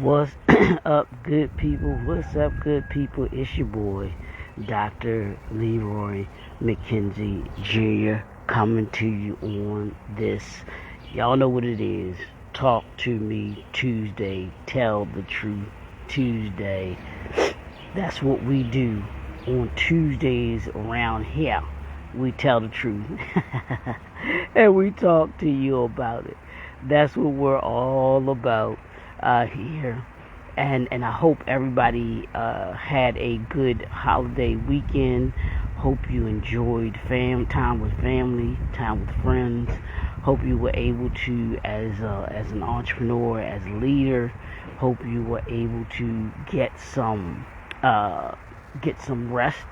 What's up, good people? What's up, good people? It's your boy, Dr. Leroy McKenzie Jr. coming to you on this. Y'all know what it is. Talk to me Tuesday. Tell the truth Tuesday. That's what we do on Tuesdays around here. We tell the truth and we talk to you about it. That's what we're all about here. And I hope everybody had a good holiday weekend. Hope you enjoyed time with family, time with friends. Hope you were able to, as an entrepreneur, as a leader, hope you were able to get some rest.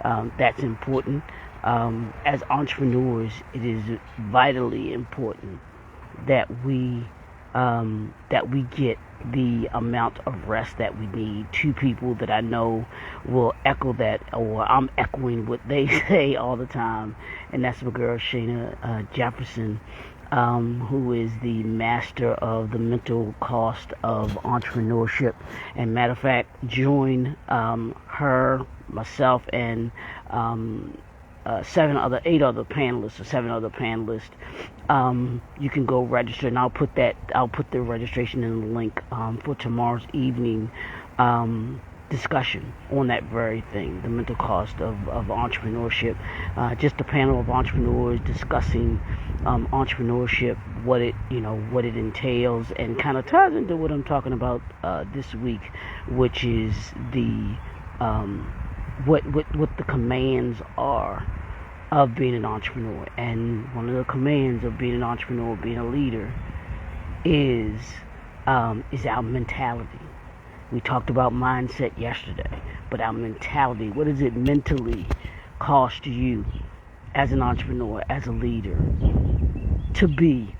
That's important. As entrepreneurs, it is vitally important that we get the amount of rest that we need. Two people that I know will echo that, or I'm echoing what they say all the time, and that's my girl Shayna Jefferson, who is the master of the mental cost of entrepreneurship. And matter of fact, join her, myself, and seven other panelists. You can go register, and I'll put the registration in the link for tomorrow's evening discussion on that very thing, the mental cost of entrepreneurship. Just a panel of entrepreneurs discussing entrepreneurship, what it entails, and kind of ties into what I'm talking about this week, which is the what the commands are of being an entrepreneur. And one of the commands of being an entrepreneur, being a leader, is our mentality. We talked about mindset yesterday, but our mentality, what does it mentally cost you as an entrepreneur, as a leader, to be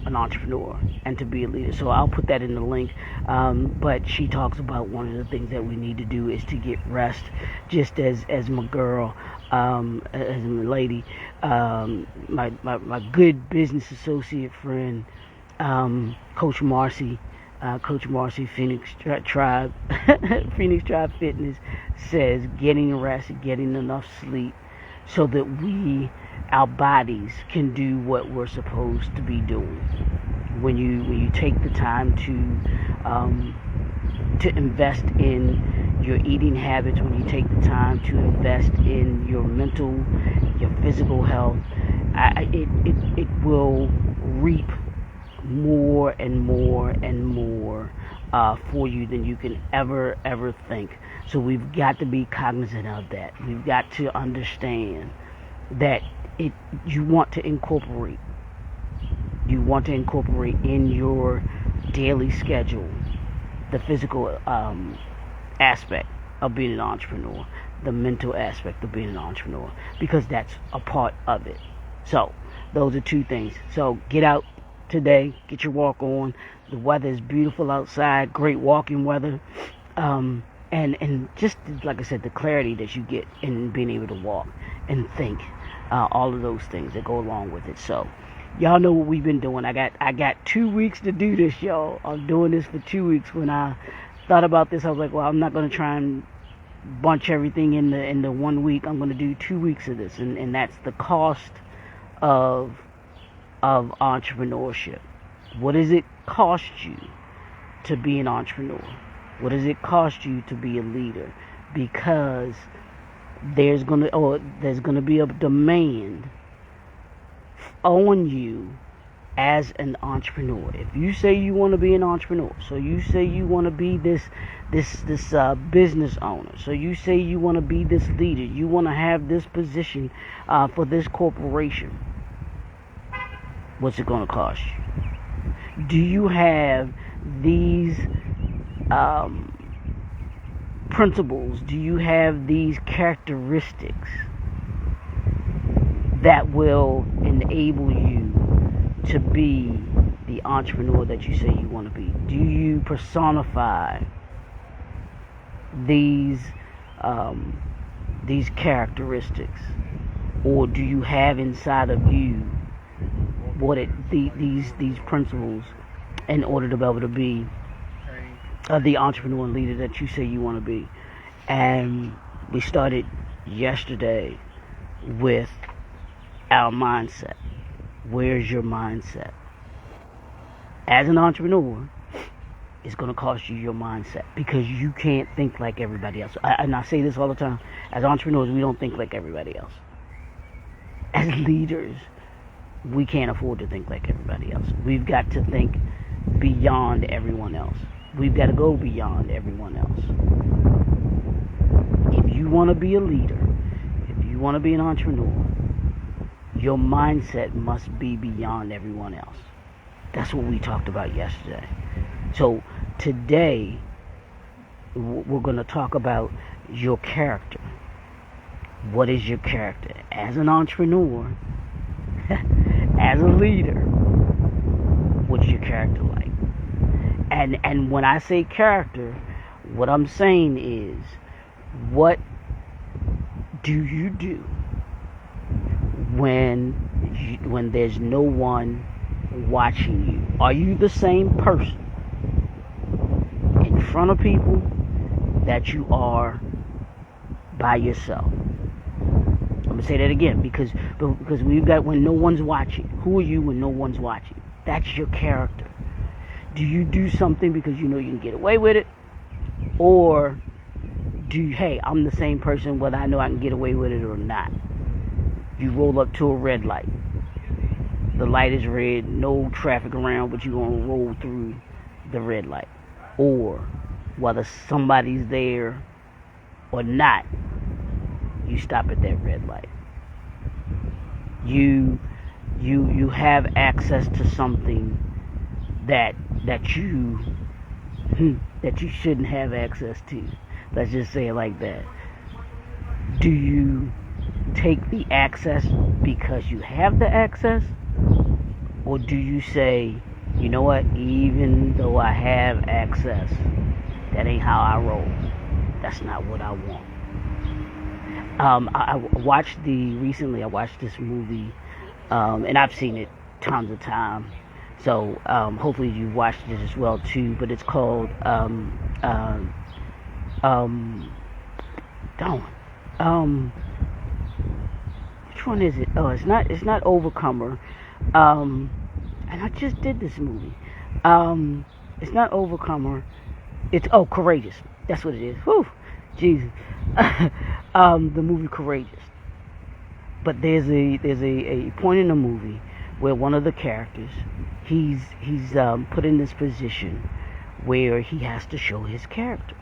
an entrepreneur and to be a leader? So I'll put that in the link. But she talks about one of the things that we need to do is to get rest, just as my girl, as my lady, my good business associate friend, Coach Marcy, Phoenix Tribe, Phoenix Tribe Fitness, says getting rest, getting enough sleep, so that our bodies can do what we're supposed to be doing. When you take the time to invest in your eating habits, when you take the time to invest in your mental, your physical health, it will reap more and more and more for you than you can ever think. So we've got to be cognizant of that. We've got to understand that you want to incorporate in your daily schedule the physical aspect of being an entrepreneur, the mental aspect of being an entrepreneur, because that's a part of it. So those are two things. So get out today, get your walk on. The weather is beautiful outside, great walking weather, and just like I said, the clarity that you get in being able to walk and think, all of those things that go along with it. So y'all know what we've been doing. I got 2 weeks to do this, y'all. I'm doing this for 2 weeks. When I thought about this, I was like, well, I'm not going to try and bunch everything in the 1 week. I'm going to do 2 weeks of this, and that's the cost of entrepreneurship. What does it cost you to be an entrepreneur? What does it cost you to be a leader? Because there's gonna be a demand on you as an entrepreneur. If you say you want to be an entrepreneur, so you say you want to be this business owner, so you say you want to be this leader, you want to have this position for this corporation, what's it going to cost you? Do you have these principles? Do you have these characteristics that will enable you to be the entrepreneur that you say you want to be? Do you personify these characteristics, or do you have inside of you these principles in order to be able to be the entrepreneur and leader that you say you want to be. And we started yesterday with our mindset. Where's your mindset? As an entrepreneur, it's going to cost you your mindset because you can't think like everybody else. And I say this all the time. As entrepreneurs, we don't think like everybody else. As leaders, we can't afford to think like everybody else. We've got to think beyond everyone else. We've got to go beyond everyone else. If you want to be a leader, if you want to be an entrepreneur, your mindset must be beyond everyone else. That's what we talked about yesterday. So today, we're going to talk about your character. What is your character? As an entrepreneur, as a leader, what's your character like? And when I say character, what I'm saying is, what do you do when there's no one watching you? Are you the same person in front of people that you are by yourself? I'm gonna say that again because we've got when no one's watching. Who are you when no one's watching? That's your character. Do you do something because you know you can get away with it, or hey, I'm the same person whether I know I can get away with it or not? You roll up to a red light. The light is red, no traffic around, but you're gonna roll through the red light, or whether somebody's there or not, you stop at that red light. You have access to something that you shouldn't have access to. Let's just say it like that. Do you take the access because you have the access, or do you say, you know what, even though I have access, that ain't how I roll. That's not what I want. I watched this movie, and I've seen it tons of times. So hopefully you watched it as well too. But it's called which one is it? Oh, it's not Overcomer. And I just did this movie. It's not Overcomer. It's Courageous. That's what it is. Whew, Jesus. The movie Courageous. But there's a point in the movie where one of the characters he's put in this position where he has to show his character,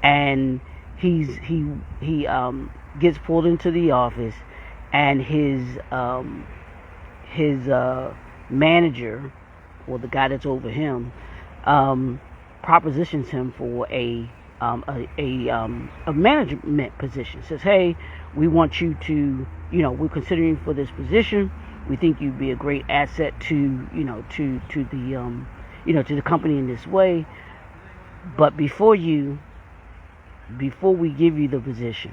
and he gets pulled into the office, and his manager, or the guy that's over him, propositions him for a management position. Says, hey, we want you to, we're considering you for this position. We think you'd be a great asset to the company in this way. But before we give you the position,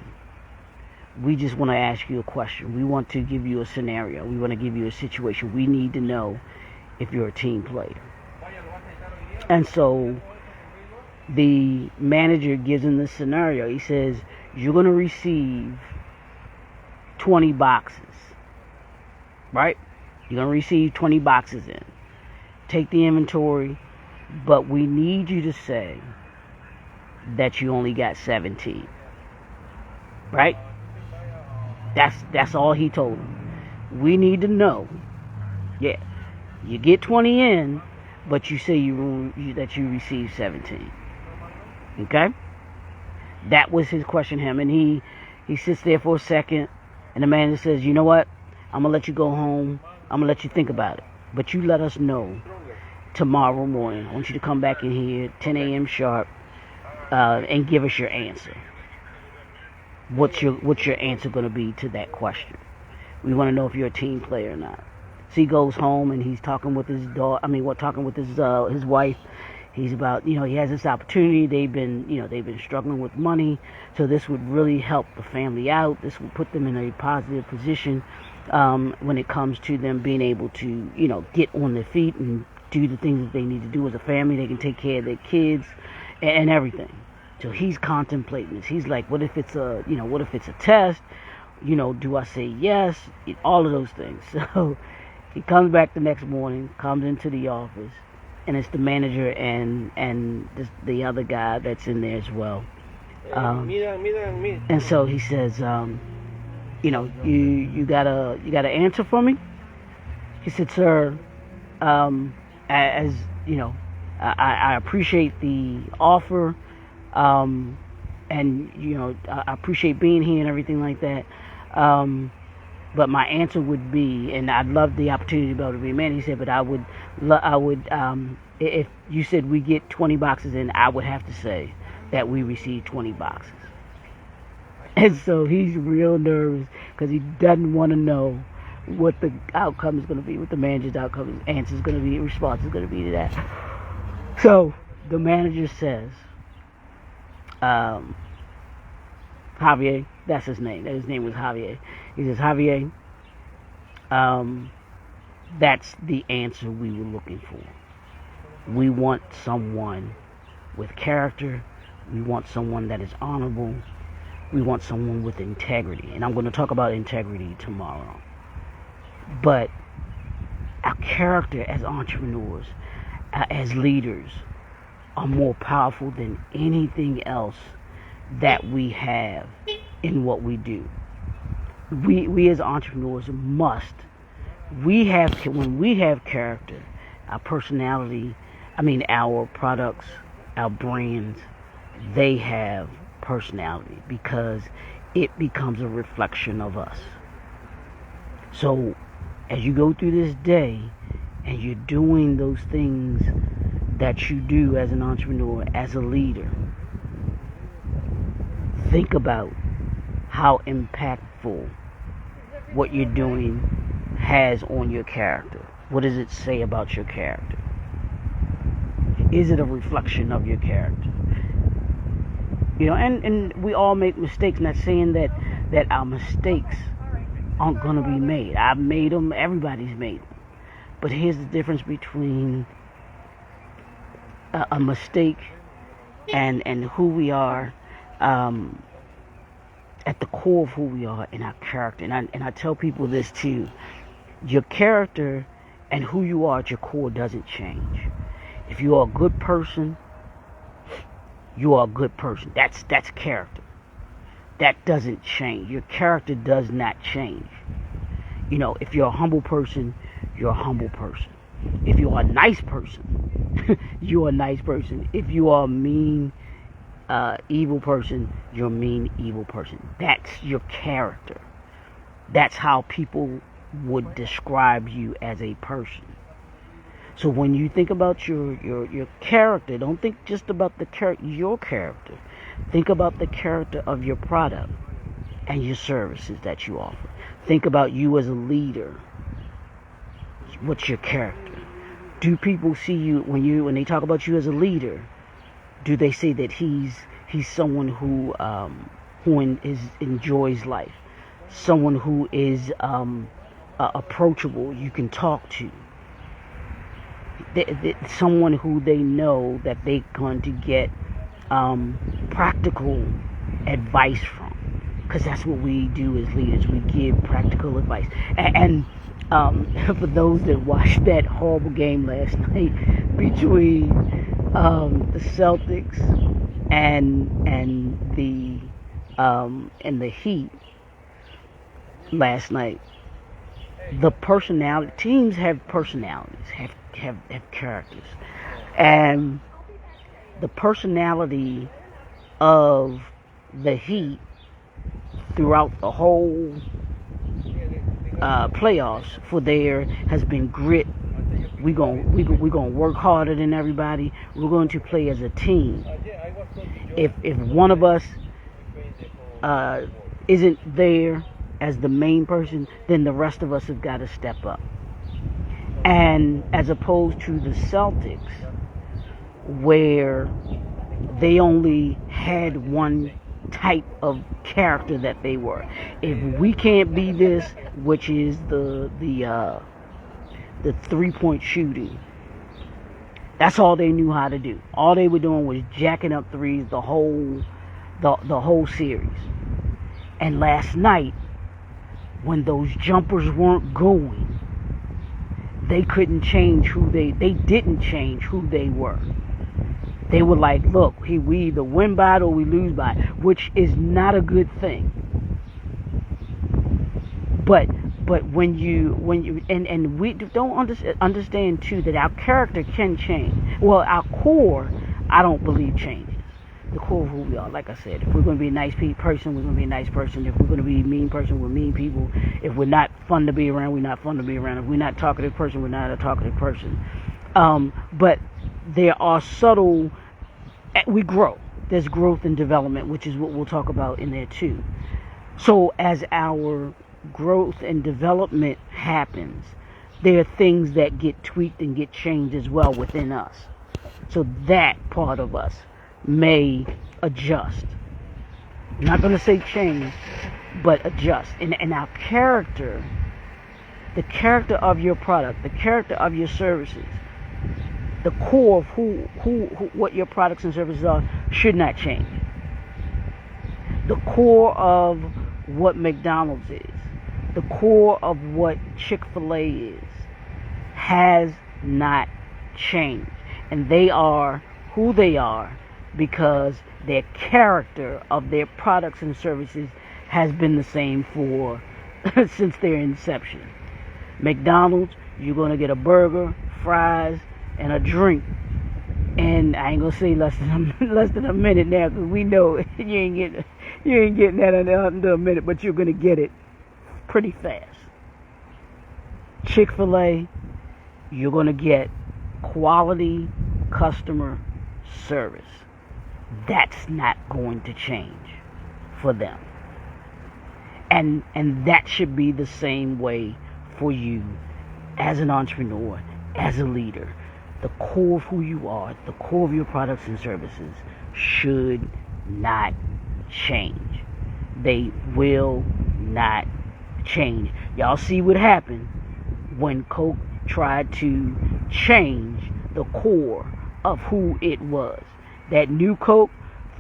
we just want to ask you a question. We want to give you a scenario. We want to give you a situation. We need to know if you're a team player. And so the manager gives him this scenario. He says, you're going to receive 20 boxes, right? You're going to receive 20 boxes in. Take the inventory, but we need you to say that you only got 17, right? That's all he told him. We need to know, yeah, you get 20 in, but you say that you received 17. Okay? That was his question to him. And he sits there for a second, and the manager says, you know what? I'm going to let you go home. I'm going to let you think about it. But you let us know tomorrow morning. I want you to come back in here 10 a.m. sharp and give us your answer. What's your answer going to be to that question? We want to know if you're a team player or not. So he goes home and he's talking with his talking with his wife. He's about, he has this opportunity. They've been struggling with money. So this would really help the family out. This would put them in a positive position when it comes to them being able to, get on their feet and do the things that they need to do as a family. They can take care of their kids and everything. So he's contemplating this. He's like, what if it's a test? Do I say yes? All of those things. So he comes back the next morning, comes into the office, and it's the manager and the other guy that's in there as well. And so he says, you got a answer for me? He said, sir, as you know, I appreciate the offer, and I appreciate being here and everything like that. But my answer would be, and I'd love the opportunity to be able to be a man. He said, but I would, if you said we get 20 boxes in, I would have to say that we receive 20 boxes. And so he's real nervous because he doesn't want to know what the outcome is going to be, what the manager's answer is going to be, response is going to be to that. So the manager says, Javier, that's his name. His name was Javier. He says, Javier, that's the answer we were looking for. We want someone with character. We want someone that is honorable. We want someone with integrity. And I'm going to talk about integrity tomorrow. But our character as entrepreneurs, as leaders, are more powerful than anything else that we have in what we do. We as entrepreneurs must. When we have character, our personality, our products, our brands, they have personality because it becomes a reflection of us. So as you go through this day and you're doing those things that you do as an entrepreneur, as a leader, think about how impactful what you're doing has on your character. What does it say about your character? Is it a reflection of your character? And we all make mistakes. Not saying that our mistakes aren't going to be made. I've made them. Everybody's made them. But here's the difference between a mistake and who we are, at the core of who we are in our character. And I tell people this too. Your character and who you are at your core doesn't change. If you are a good person, you are a good person. That's character. That doesn't change. Your character does not change. If you're a humble person, you're a humble person. If you are a nice person, you're a nice person. If you are a mean, evil person, you're a mean, evil person. That's your character. That's how people would describe you as a person. So when you think about your character, don't think just about your character. Think about the character of your product and your services that you offer. Think about you as a leader. What's your character? Do people see you when they talk about you as a leader? Do they say that he's someone who enjoys life, someone who is approachable, you can talk to, someone who they know that they're going to get practical advice from? Because that's what we do as leaders. We give practical advice. And for those that watched that horrible game last night between the Celtics and the Heat last night, the personality teams have personalities, have characters, and the personality of the Heat throughout the whole playoffs for there has been grit. We're gonna work harder than everybody. We're going to play as a team. If one of us isn't there as the main person, then the rest of us have got to step up. And as opposed to the Celtics, where they only had one type of character that they were. If we can't be this, which is the 3-point shooting, That's all they knew how to do. All they were doing was jacking up threes the whole series. And last night, when those jumpers weren't going, they couldn't change they didn't change who they were. They were like, look, we either win by it or we lose by it, which is not a good thing. But when you and we don't understand too that our character can change. Well, our core, I don't believe changes. The core of who we are. Like I said, if we're going to be a nice person, we're going to be a nice person. If we're going to be a mean person, we're mean people. If we're not fun to be around, we're not fun to be around. If we're not a talkative person, we're not a talkative person. But there are subtle. We grow. There's growth and development, which is what we'll talk about in there too. So as our growth and development happens, there are things that get tweaked and get changed as well within us. So that part of us may adjust. I'm not going to say change, but adjust. And our character, the character of your product, the character of your services, the core of who what your products and services are should not change. The core of what McDonald's is, the core of what Chick-fil-A is, has not changed. And they are who they are because their character of their products and services has been the same for since their inception. McDonald's, you're going to get a burger, fries, and a drink. And I ain't going to say less than a minute now, because we know you ain't getting that under a minute, but you're going to get it pretty fast. Chick-fil-A, you're going to get quality customer service. That's not going to change for them. And that should be the same way for you as an entrepreneur, as a leader. The core of who you are, the core of your products and services should not change. They will not change. Y'all see what happened when Coke tried to change the core of who it was. That new Coke,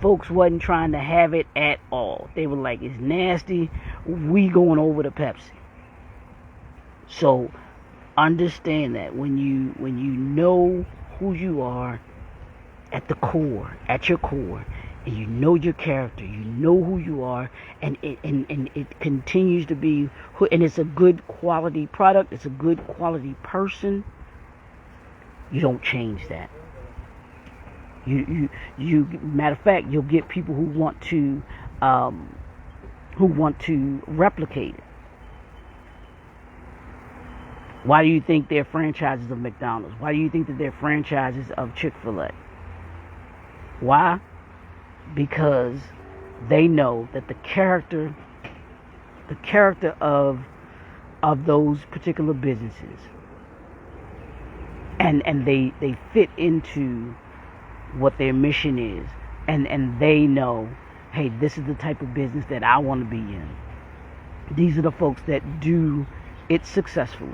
folks wasn't trying to have it at all. They were like, it's nasty, we going over to Pepsi. So understand that when you know who you are at the core, at your core, and you know your character, you know who you are, and it continues to be who, and it's a good quality product, it's a good quality person, you don't change that. You matter of fact, you'll get people who want to replicate it. Why do you think they're franchises of McDonald's? Why do you think that they're franchises of Chick-fil-A? Why? Because they know that the character of those particular businesses, and they fit into what their mission is, and they know, hey, this is the type of business that I want to be in. These are the folks that do it successfully,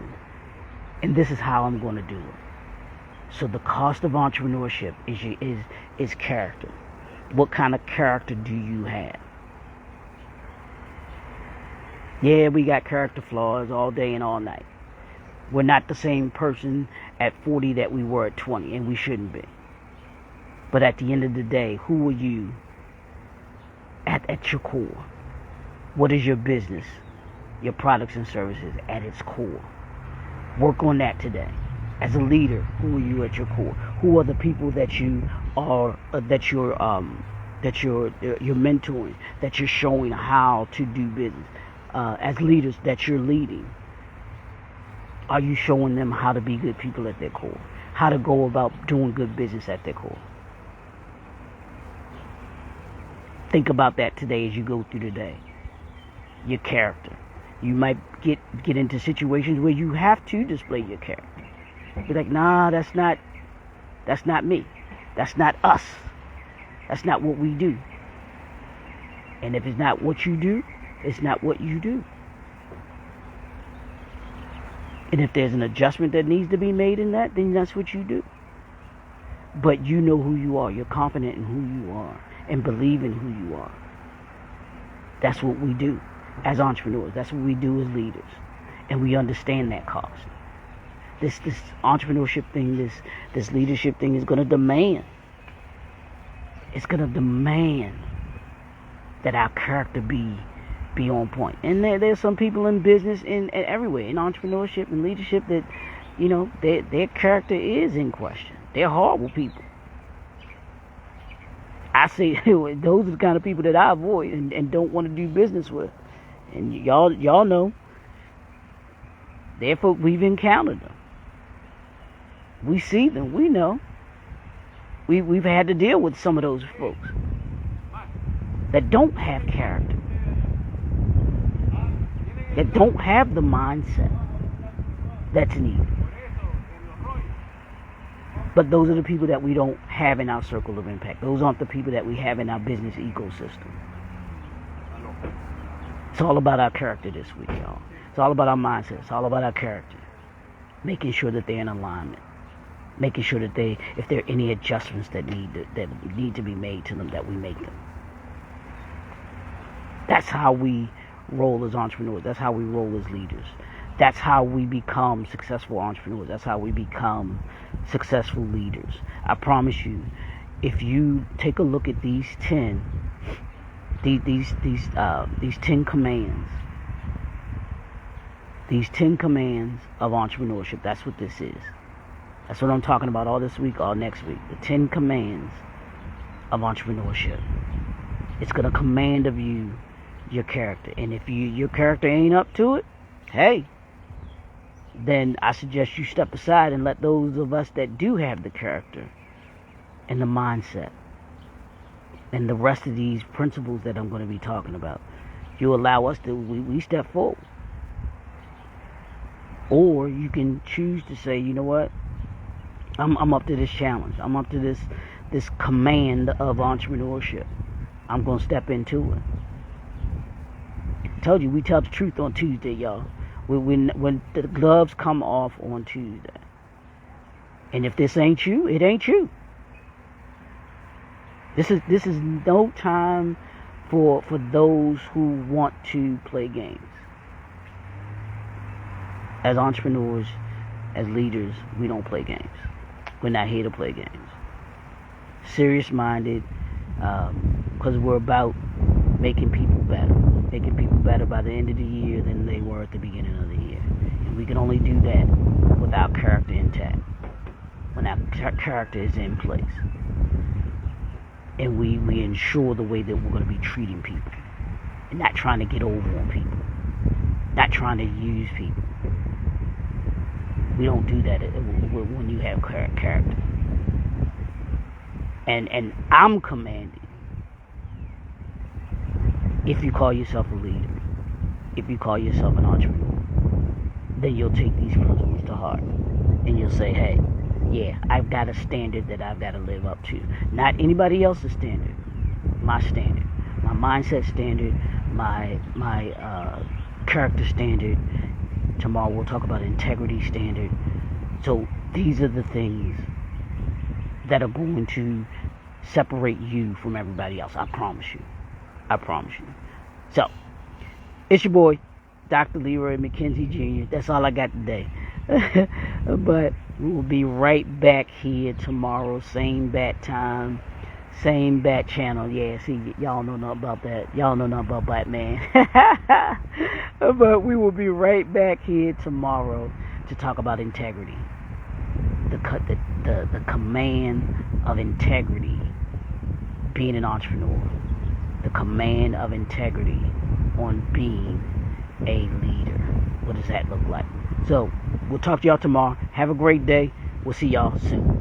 and this is how I'm going to do it. So the cost of entrepreneurship is character. What kind of character do you have? Yeah, we got character flaws all day and all night. We're not the same person at 40 that we were at 20, and we shouldn't be. But at the end of the day, who are you at your core? What is your business, your products and services at its core? Work on that today. As a leader, who are you at your core? Who are the people that you are, that you're mentoring, that you're showing how to do business? As leaders that you're leading, are you showing them how to be good people at their core? How to go about doing good business at their core? Think about that today as you go through the day. Your character. You might get into situations where you have to display your character. Be like, nah, that's not me. That's not us. That's not what we do. And if it's not what you do, it's not what you do. And if there's an adjustment that needs to be made in that, then that's what you do. but you know who you are. You're confident in who you are and believe in who you are. That's what we do as entrepreneurs. That's what we do as leaders. And we understand that cost. This entrepreneurship thing, this leadership thing is going to demand. It's going to demand that our character be on point. And there's some people in business and everywhere, in entrepreneurship and leadership, that, you know, their character is in question. They're horrible people. I say those are the kind of people that I avoid and don't want to do business with. And y'all know, they're folk, we've encountered them. We see them. We know. We've had to deal with some of those folks that don't have character, that don't have the mindset that's needed. But those are the people that we don't have in our circle of impact. Those aren't the people that we have in our business ecosystem. It's all about our character this week, y'all. It's all about our mindset. It's all about our character. Making sure that they're in alignment. Making sure that if there are any adjustments that need to be made to them, that we make them. That's how we roll as entrepreneurs. That's how we roll as leaders. That's how we become successful entrepreneurs. That's how we become successful leaders. I promise you, if you take a look at these 10 commands, these 10 commands of entrepreneurship, that's what this is. That's what I'm talking about all this week, all next week. The 10 commands of entrepreneurship. It's going to command of you your character. And if your character ain't up to it, hey, then I suggest you step aside and let those of us that do have the character and the mindset and the rest of these principles that I'm going to be talking about, you allow us to, we step forward. Or you can choose to say, you know what, I'm up to this challenge. I'm up to this command of entrepreneurship. I'm going to step into it. I told you, we tell the truth on Tuesday, y'all. When the gloves come off on Tuesday. And if this ain't you, it ain't you. This is no time for those who want to play games. As entrepreneurs, as leaders, we don't play games. We're not here to play games. Serious-minded, because we're about making people better. Making people better by the end of the year than they were at the beginning of the year. And we can only do that with our character intact. When our character is in place. And we ensure the way that we're going to be treating people. And not trying to get over on people. Not trying to use people. We don't do that when you have character. And I'm commanding, if you call yourself a leader, if you call yourself an entrepreneur, then you'll take these principles to heart. And you'll say, hey, yeah, I've got a standard that I've got to live up to. Not anybody else's standard. My standard. My mindset standard. My character standard. Tomorrow we'll talk about integrity standard. So these are the things that are going to separate you from everybody else. I promise you. I promise you. So, it's your boy, Dr. Leroy McKenzie Jr. That's all I got today. But we'll be right back here tomorrow. Same bat time. Same bat channel. Yeah, see, y'all know nothing about that. Y'all know nothing about Batman. But we will be right back here tomorrow to talk about integrity. The command of integrity. Being an entrepreneur. The command of integrity on being a leader. What does that look like? So, we'll talk to y'all tomorrow. Have a great day. We'll see y'all soon.